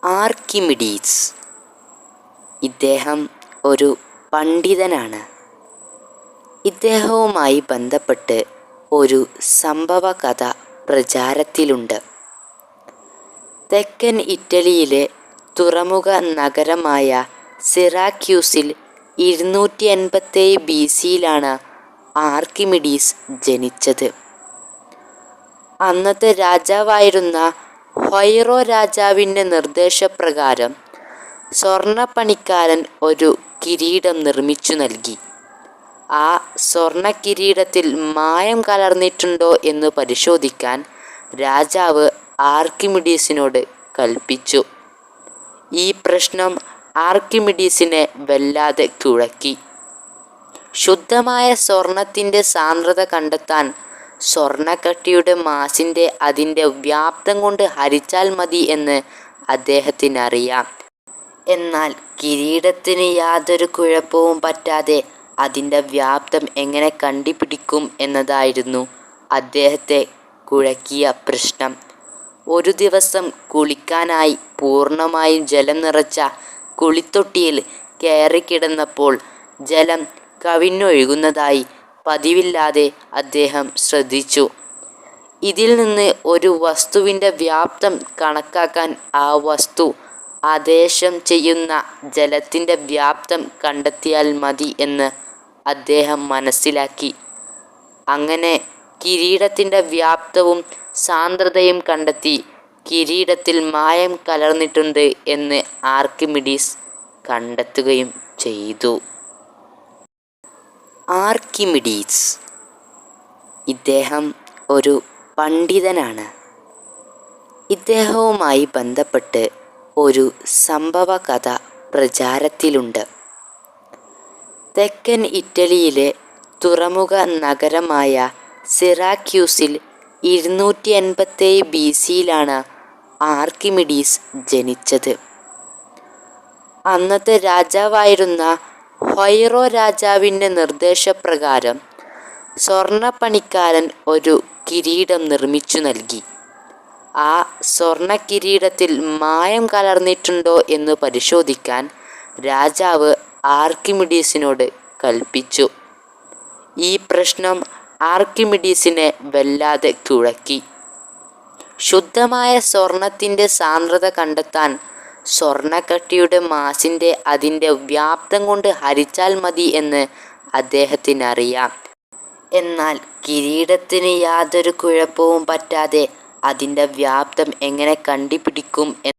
Archimedes. ഇദ്ദേഹം ഒരു പണ്ഡിതനാണ്. ഇദ്ദേഹവുമായി ബന്ധപ്പെട്ട് ഒരു സംഭവകഥ പ്രചാരത്തിലുണ്ട്. തെക്കൻ ഇറ്റലിയിലെ തുറമുഖ നഗരമായ സിറാക്യൂസിൽ 287 BC-യിലാണ് ആർക്കിമിഡീസ് ജനിച്ചത്. അന്നത്തെ രാജാവായിരുന്ന ഹൊയ്റോ രാജാവിൻ്റെ നിർദ്ദേശപ്രകാരം സ്വർണ്ണപ്പണിക്കാരൻ ഒരു കിരീടം നിർമ്മിച്ചു നൽകി. ആ സ്വർണ്ണക്കിരീടത്തിൽ മായം കലർന്നിട്ടുണ്ടോ എന്ന് പരിശോധിക്കാൻ രാജാവ് ആർക്കിമിഡീസിനോട് കൽപ്പിച്ചു. ഈ പ്രശ്നം ആർക്കിമിഡീസിനെ വല്ലാതെ കുഴക്കി. ശുദ്ധമായ സ്വർണത്തിൻ്റെ സാന്ദ്രത കണ്ടെത്താൻ സ്വർണ്ണക്കട്ടിയുടെ മാസിൻ്റെ അതിൻ്റെ വ്യാപ്തം കൊണ്ട് ഹരിച്ചാൽ മതി എന്ന് അദ്ദേഹത്തിനറിയാം. എന്നാൽ കിരീടത്തിന് യാതൊരു കുഴപ്പവും പറ്റാതെ അതിൻ്റെ വ്യാപ്തം എങ്ങനെ കണ്ടുപിടിക്കും എന്നതായിരുന്നു അദ്ദേഹത്തെ കുഴക്കിയ പ്രശ്നം. ഒരു ദിവസം കുളിക്കാനായി പൂർണ്ണമായും ജലം നിറച്ച കുളിത്തൊട്ടിയിൽ കയറിക്കിടന്നപ്പോൾ ജലം കവിഞ്ഞൊഴുകുന്നതായി പതിവില്ലാതെ അദ്ദേഹം ശ്രദ്ധിച്ചു. ഇതിൽ നിന്ന് ഒരു വസ്തുവിൻ്റെ വ്യാപ്തം കണക്കാക്കാൻ ആ വസ്തു ആദേശം ചെയ്യുന്ന ജലത്തിൻ്റെ വ്യാപ്തം കണ്ടെത്തിയാൽ മതി എന്ന് അദ്ദേഹം മനസ്സിലാക്കി. അങ്ങനെ കിരീടത്തിൻ്റെ വ്യാപ്തവും സാന്ദ്രതയും കണ്ടെത്തി കിരീടത്തിൽ മായം കലർന്നിട്ടുണ്ട് എന്ന് ആർക്കിമിഡീസ് കണ്ടെത്തുകയും ചെയ്തു. ആർക്കിമിഡീസ്. ഇദ്ദേഹം ഒരു പണ്ഡിതനാണ്. ഇദ്ദേഹവുമായി ബന്ധപ്പെട്ട് ഒരു സംഭവകഥ പ്രചാരത്തിലുണ്ട്. തെക്കൻ ഇറ്റലിയിലെ തുറമുഖ നഗരമായ സിറാക്യൂസിൽ 287 BC-യിലാണ് ആർക്കിമിഡീസ് ജനിച്ചത്. അന്നത്തെ രാജാവായിരുന്ന ഹൊയ്റോ രാജാവിൻ്റെ നിർദ്ദേശപ്രകാരം സ്വർണ്ണപ്പണിക്കാരൻ ഒരു കിരീടം നിർമ്മിച്ചു നൽകി. ആ സ്വർണ്ണക്കിരീടത്തിൽ മായം കലർന്നിട്ടുണ്ടോ എന്ന് പരിശോധിക്കാൻ രാജാവ് ആർക്കിമിഡീസിനോട് കൽപ്പിച്ചു. ഈ പ്രശ്നം ആർക്കിമിഡീസിനെ വല്ലാതെ കുഴക്കി. ശുദ്ധമായ സ്വർണത്തിൻ്റെ സാന്ദ്രത കണ്ടെത്താൻ സ്വർണ്ണക്കട്ടിയുടെ മാസിൻ്റെ അതിൻ്റെ വ്യാപ്തം കൊണ്ട് ഹരിച്ചാൽ മതി എന്ന് അദ്ദേഹത്തിനറിയാം. എന്നാൽ കിരീടത്തിന് യാതൊരു കുഴപ്പവും പറ്റാതെ അതിൻ്റെ വ്യാപ്തം എങ്ങനെ കണ്ടുപിടിക്കും